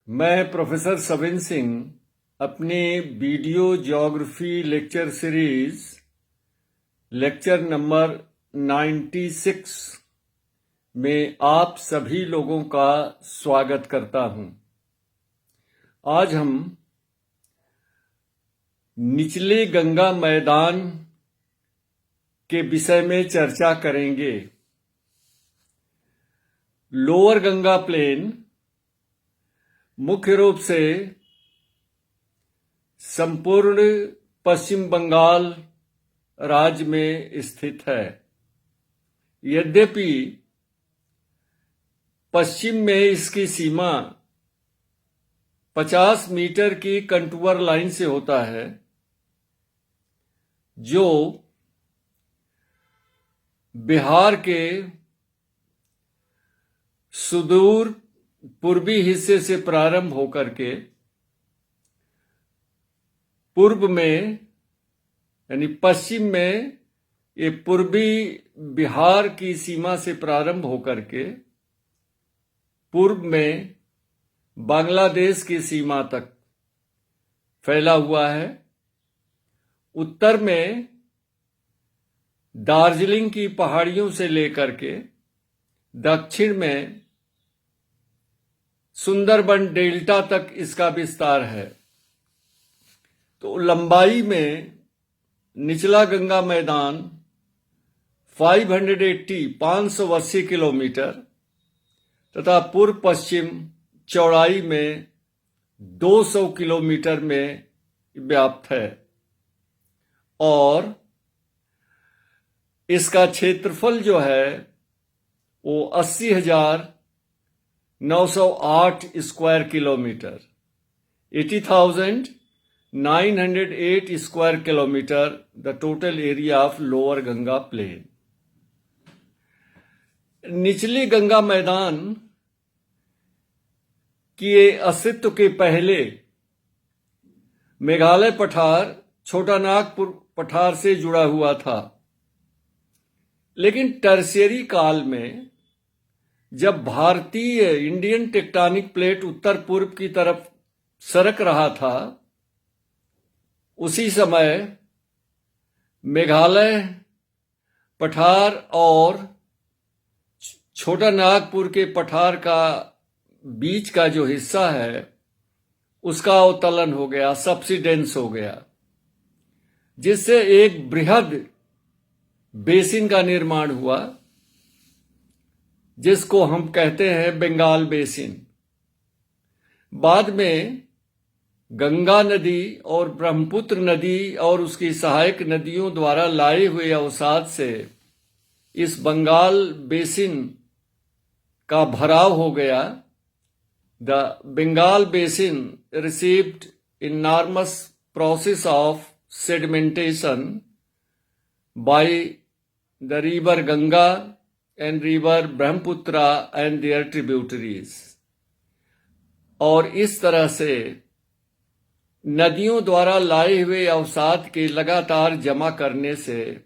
मैं प्रोफेसर सविन सिंह अपने video geography lecture series lecture number 96 में आप सभी लोगों का स्वागत करता हूं। आज हम निचले गंगा मैदान के विषय में चर्चा करेंगे। लोअर गंगा प्लेन मुख्य रूप से संपूर्ण पश्चिम बंगाल राज्य में स्थित है। यद्यपि पश्चिम में इसकी सीमा 50 मीटर की कंटूर लाइन से होता है, जो बिहार के सुदूर पूर्वी हिस्से से प्रारंभ होकर के पूर्व में यानी पश्चिम में ये पूर्वी बिहार की सीमा से प्रारंभ होकर के पूर्व में बांग्लादेश की सीमा तक फैला हुआ है। उत्तर में दार्जिलिंग की पहाड़ियों से लेकर के दक्षिण में सुंदरबन डेल्टा तक इसका विस्तार है। तो लंबाई में निचला गंगा मैदान 580 किलोमीटर तथा पूर्व पश्चिम चौड़ाई में 200 किलोमीटर में व्याप्त है और इसका क्षेत्रफल जो है वो 80,908 square kilometre 80,908 square kilometre the total area of lower Ganga plain. निचली गंगा मैदान के अस्तित्व के पहले मेघालय पठार छोटा नागपुर पठार से जुड़ा हुआ था, लेकिन टर्शियरी काल में जब भारतीय इंडियन टेक्टोनिक प्लेट उत्तर पूर्व की तरफ सरक रहा था, उसी समय मेघालय पठार और छोटा नागपुर के पठार का बीच का जो हिस्सा है उसका अवतलन हो गया, सबसिडेंस हो गया, जिससे एक बृहद बेसिन का निर्माण हुआ जिसको हम कहते हैं बंगाल बेसिन। बाद में गंगा नदी और ब्रह्मपुत्र नदी और उसकी सहायक नदियों द्वारा लाए हुए अवसाद से इस बंगाल बेसिन का भराव हो गया। The Bengal basin received enormous process of sedimentation by the river Ganga and river Brahmaputra and their tributaries। और इस तरह से नदियों द्वारा लाए हुए अवसाद के लगातार जमा करने से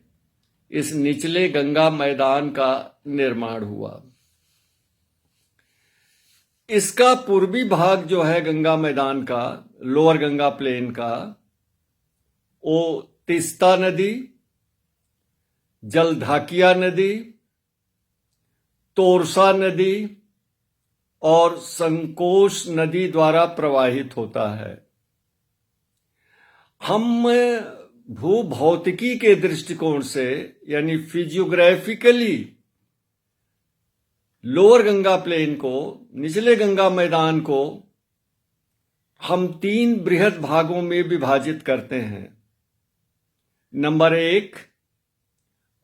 इस निचले गंगा मैदान का निर्माण हुआ। इसका पूर्वी भाग जो है गंगा मैदान का, लोअर गंगा प्लेन का, वो तीस्ता नदी, जलधाकिया नदी, तोरसा नदी और संकोश नदी द्वारा प्रवाहित होता है। हम भूभौतिकी के दृष्टिकोण से यानी फिजियोग्राफिकली लोअर गंगा प्लेन को, निचले गंगा मैदान को हम 3 बृहद भागों में विभाजित करते हैं। नंबर 1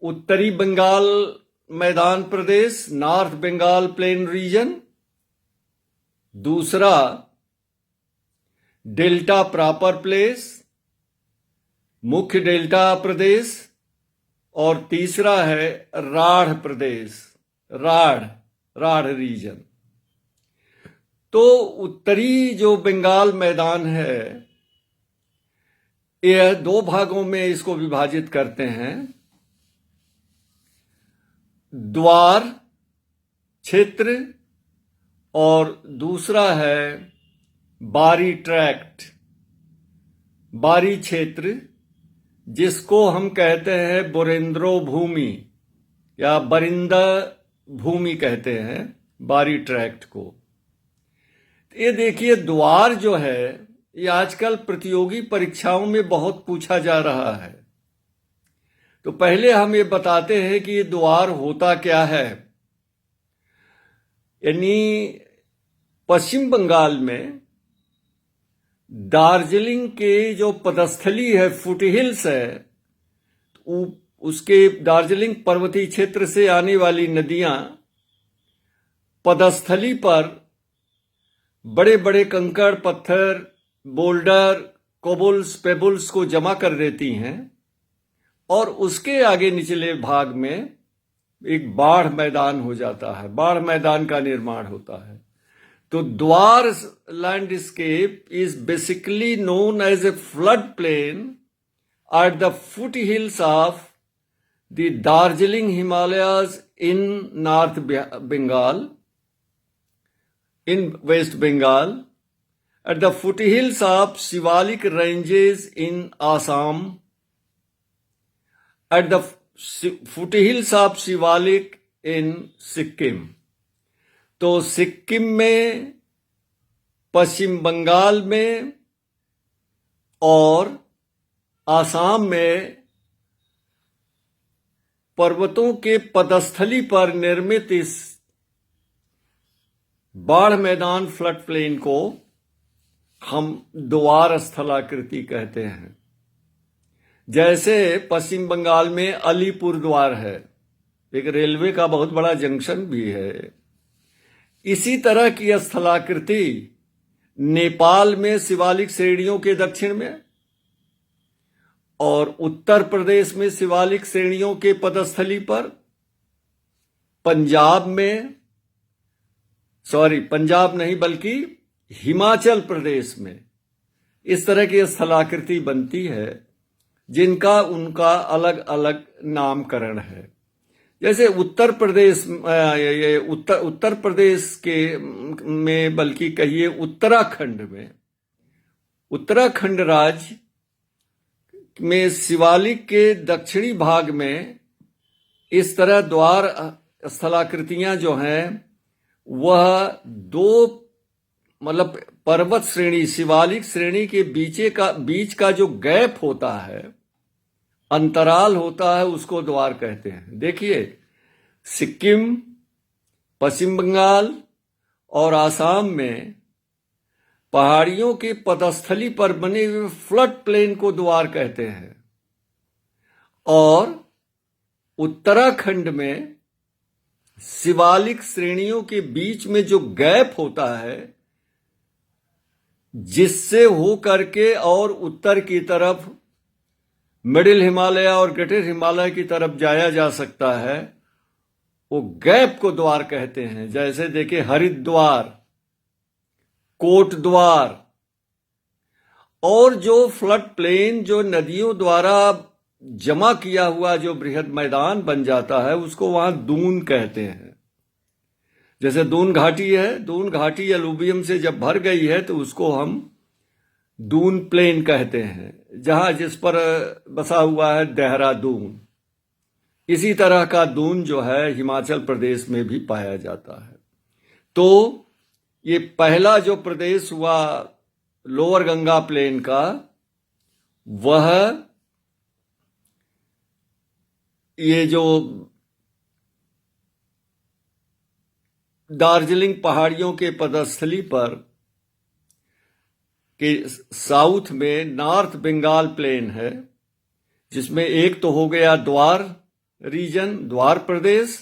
उत्तरी बंगाल मैदान प्रदेश, नॉर्थ बंगाल प्लेन रीजन। दूसरा डेल्टा प्रॉपर प्लेस, मुख्य डेल्टा प्रदेश। और तीसरा है राढ़ प्रदेश, राढ़ रीजन। तो उत्तरी जो बंगाल मैदान है, यह 2 भागों में इसको विभाजित करते हैं। द्वार क्षेत्र और दूसरा है बारी ट्रैक्ट, बारी क्षेत्र, जिसको हम कहते हैं बोरेंद्रो भूमि या बरिंदा भूमि कहते हैं बारी ट्रैक्ट को। ये देखिए, द्वार जो है ये आजकल प्रतियोगी परीक्षाओं में बहुत पूछा जा रहा है। तो पहले हम ये बताते हैं कि ये द्वार होता क्या है। यानी पश्चिम बंगाल में दार्जिलिंग के जो पदस्थली है, फुटहिल्स है, उसके दार्जिलिंग पर्वतीय क्षेत्र से आने वाली नदियां पदस्थली पर बड़े बड़े कंकड़, पत्थर, बोल्डर, कोबल्स, पेबल्स को जमा कर देती हैं और उसके आगे निचले भाग में एक बाढ़ मैदान हो जाता है, बाढ़ मैदान का निर्माण होता है। तो Duar landscape is basically known as a flood plain at the foot hills of the Darjeeling Himalayas in north Bengal, in West Bengal, at the foothills of Shivalik ranges in Assam, at the foothills of Shivalik in Sikkim। तो सिक्किम में, पश्चिम बंगाल में और आसाम में पर्वतों के पदस्थली पर निर्मित इस बाढ़ मैदान, फ्लड प्लेन को हम द्वार स्थलाकृति कहते हैं। जैसे पश्चिम बंगाल में अलीपुर द्वार है, एक रेलवे का बहुत बड़ा जंक्शन भी है। इसी तरह की स्थलाकृति नेपाल में शिवालिक श्रेणियों के दक्षिण में और उत्तर प्रदेश में शिवालिक श्रेणियों के पदस्थली पर, पंजाब नहीं बल्कि हिमाचल प्रदेश में इस तरह की स्थलाकृति बनती है, जिनका उनका अलग अलग नामकरण है। जैसे उत्तर प्रदेश के में, बल्कि कहिए उत्तराखंड में, उत्तराखंड राज्य में शिवालिक के दक्षिणी भाग में इस तरह द्वार स्थलाकृतियां जो हैं वह दो, मतलब पर्वत श्रेणी, शिवालिक श्रेणी के बीच का जो गैप होता है, अंतराल होता है, उसको द्वार कहते हैं। देखिए, सिक्किम, पश्चिम बंगाल और आसाम में पहाड़ियों के पदस्थली पर बने हुए फ्लड प्लेन को द्वार कहते हैं और उत्तराखंड में शिवालिक श्रेणियों के बीच में जो गैप होता है, जिससे हो करके और उत्तर की तरफ मिडिल हिमालय और ग्रेटर हिमालय की तरफ जाया जा सकता है, वो गैप को द्वार कहते हैं। जैसे देखिए, हरिद्वार, कोट द्वार, और जो फ्लड प्लेन जो नदियों द्वारा जमा किया हुआ जो बृहद मैदान बन जाता है, उसको वहां दून कहते हैं। जैसे दून घाटी है, दून घाटी अलूवियम से जब भर गई है तो उसको हम दून प्लेन कहते हैं, जहां जिस पर बसा हुआ है देहरादून। इसी तरह का दून जो है हिमाचल प्रदेश में भी पाया जाता है। तो ये पहला जो प्रदेश हुआ लोअर गंगा प्लेन का, वह ये जो दार्जिलिंग पहाड़ियों के पदस्थली पर के साउथ में नॉर्थ बंगाल प्लेन है, जिसमें एक तो हो गया द्वार रीजन, द्वार प्रदेश,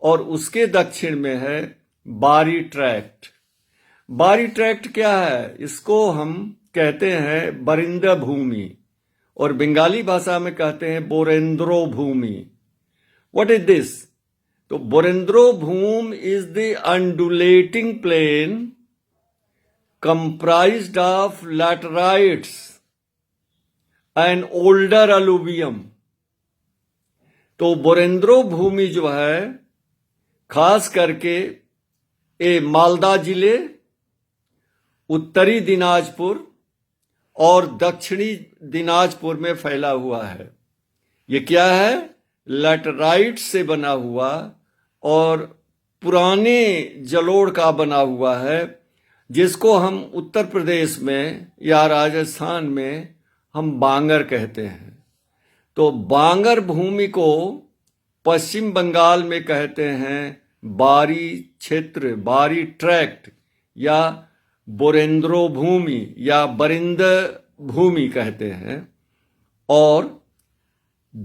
और उसके दक्षिण में है बारी ट्रैक्ट। बारी ट्रैक्ट क्या है? इसको हम कहते हैं बरिंदा भूमि और बंगाली भाषा में कहते हैं Barendra Bhumi. What is this? तो Barendra Bhumi is the undulating plain comprised of laterites and older alluvium। तो बोरेंद्रो भूमि जो है खास करके मालदा जिले उत्तरी दिनाजपुर और दक्षिणी दिनाजपुर में फैला हुआ है। ये क्या है? लैटराइट से बना हुआ और पुराने जलोढ़ का बना हुआ है, जिसको हम उत्तर प्रदेश में या राजस्थान में हम बांगर कहते हैं। तो बांगर भूमि को पश्चिम बंगाल में कहते हैं बारी क्षेत्र, बारी ट्रैक्ट या बोरेंद्रो भूमि या बरिंद भूमि कहते हैं। और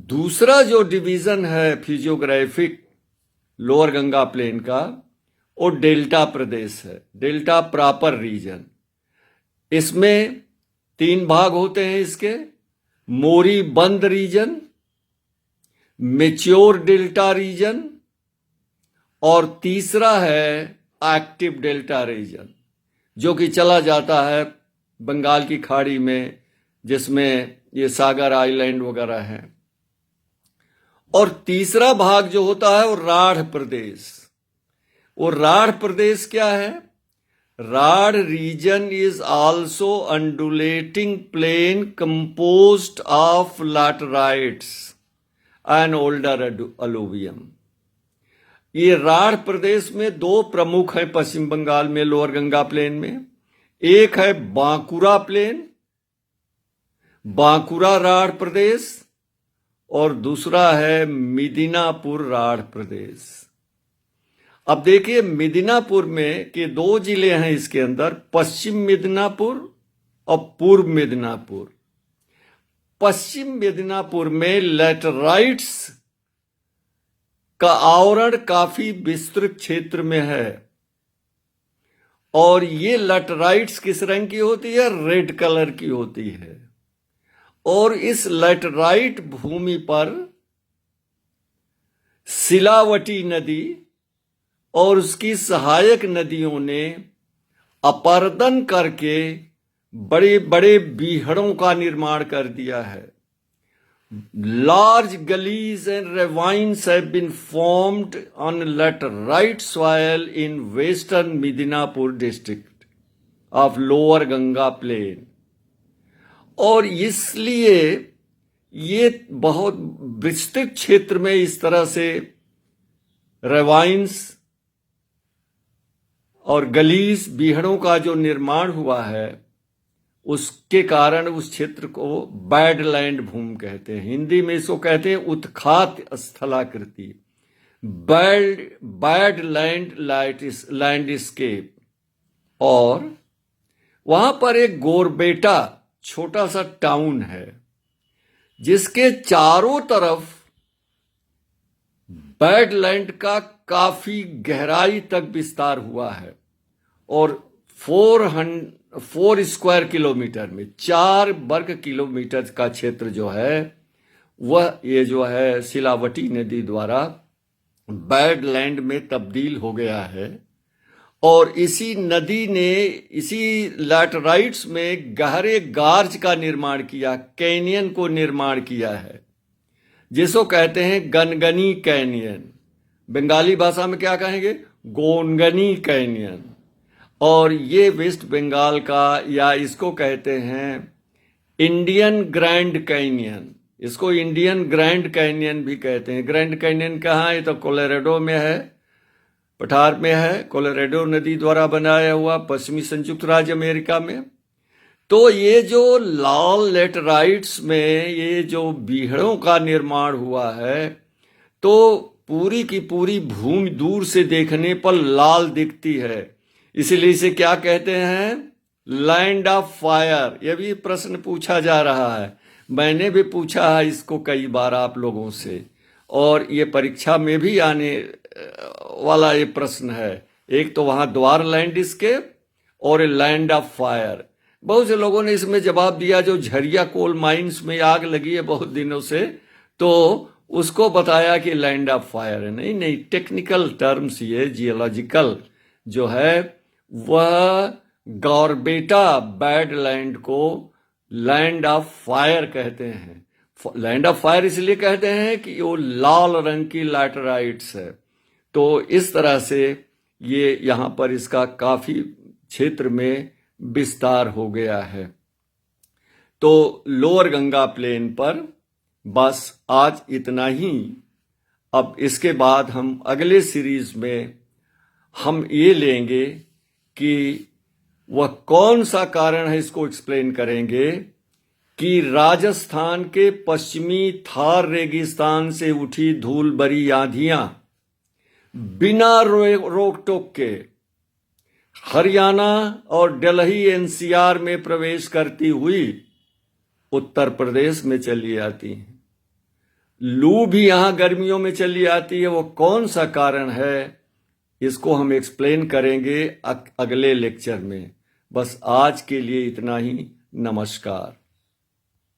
दूसरा जो डिवीजन है फिजियोग्राफिक लोअर गंगा प्लेन का, वो डेल्टा प्रदेश है, डेल्टा प्रॉपर रीजन। इसमें 3 भाग होते हैं इसके: मोरी बंद रीजन, मेच्योर डेल्टा रीजन और तीसरा है एक्टिव डेल्टा रीजन, जो कि चला जाता है बंगाल की खाड़ी में, जिसमें ये सागर आइलैंड वगैरह हैं। और तीसरा भाग जो होता है वो राढ़ प्रदेश। वो राढ़ प्रदेश क्या है? Rarh region is also undulating plain composed of laterites and older alluvium. ये राढ़ प्रदेश में 2 प्रमुख हैं पश्चिम बंगाल में लोअर गंगा प्लेन में। एक है बांकुरा प्लेन, बांकुरा राढ़ प्रदेश, और दूसरा है मिदिनापुर राढ़ प्रदेश। अब देखिए, मिदिनापुर में के 2 जिले हैं इसके अंदर, पश्चिम मिदनापुर और पूर्व मिदनापुर। पश्चिम मिदनापुर में लैटराइट्स का आवरण काफी विस्तृत क्षेत्र में है, और ये लैटराइट्स किस रंग की होती है? रेड कलर की होती है। और इस लैटराइट भूमि पर सिलावटी नदी और उसकी सहायक नदियों ने अपर्दन करके बड़े बड़े बीहड़ों का निर्माण कर दिया है। Large gullies and ravines have been formed on laterite soil in western Midinapur district of lower Ganga plain। और इसलिए ये बहुत विस्तृत क्षेत्र में इस तरह से रेवाइंस और गलीज, बीहड़ों का जो निर्माण हुआ है, उसके कारण उस क्षेत्र को बैडलैंड भूमि कहते हैं। हिंदी में इसको कहते हैं उत्खात स्थलाकृति, बैडलैंड लैंडस्केप। और वहां पर एक गोरबेटा छोटा सा टाउन है, जिसके चारों तरफ बैडलैंड का काफी गहराई तक विस्तार हुआ है। और 4 स्क्वायर किलोमीटर में 4 वर्ग किलोमीटर का क्षेत्र जो है वह ये जो है सिलावटी नदी द्वारा बैडलैंड में तब्दील हो गया है। और इसी नदी ने इसी लैटराइट्स में गहरे गार्ज का निर्माण किया, कैनियन को निर्माण किया है, जिसको कहते हैं गनगनी कैनियन। बंगाली भाषा में क्या कहेंगे? गोनगनी कैनियन। और ये वेस्ट बंगाल का, या इसको कहते हैं इंडियन ग्रैंड कैनियन। इसको इंडियन ग्रैंड कैनियन भी कहते हैं। ग्रैंड कैनियन कहाँ है? तो कोलोराडो में है, पठार में है, कोलोराडो नदी द्वारा बनाया हुआ, पश्चिमी संयुक्त राज्य अमेरिका में। तो ये जो लाल लेटराइट्स में ये जो बीहड़ों का निर्माण हुआ है, तो पूरी की पूरी भूमि दूर से देखने पर लाल दिखती है। इसीलिए इसे क्या कहते हैं? Land of fire. यह भी प्रश्न पूछा जा रहा है, मैंने भी पूछा है इसको कई बार आप लोगों से, और ये परीक्षा में भी आने वाला ये प्रश्न है। एक तो वहां द्वार लैंडस्केप और लैंड ऑफ फायर। बहुत से लोगों ने इसमें जवाब दिया, जो झरिया कोल माइंस में आग लगी है बहुत दिनों से, तो उसको बताया कि लैंड ऑफ फायर है। नहीं नहीं, टेक्निकल टर्म्स ये जियोलॉजिकल जो है वह गॉरबेटा बैडलैंड को लैंड ऑफ फायर कहते हैं। लैंड ऑफ फायर इसलिए कहते हैं कि वो लाल रंग की लैटराइट्स है। तो इस तरह से ये यहाँ पर इसका काफी क्षेत्र में विस्तार हो गया है। तो लोअर गंगा प्लेन पर बस आज इतना ही। अब इसके बाद हम अगले सीरीज में हम ये लेंगे कि वह कौन सा कारण है, इसको एक्सप्लेन करेंगे कि राजस्थान के पश्चिमी थार रेगिस्तान से उठी धूल भरी आंधियां बिना रोक टोक के हरियाणा और दिल्ली एनसीआर में प्रवेश करती हुई उत्तर प्रदेश में चली आती है। लू भी यहां गर्मियों में चली आती है। वो कौन सा कारण है, इसको हम एक्सप्लेन करेंगे अगले लेक्चर में। बस आज के लिए इतना ही। नमस्कार।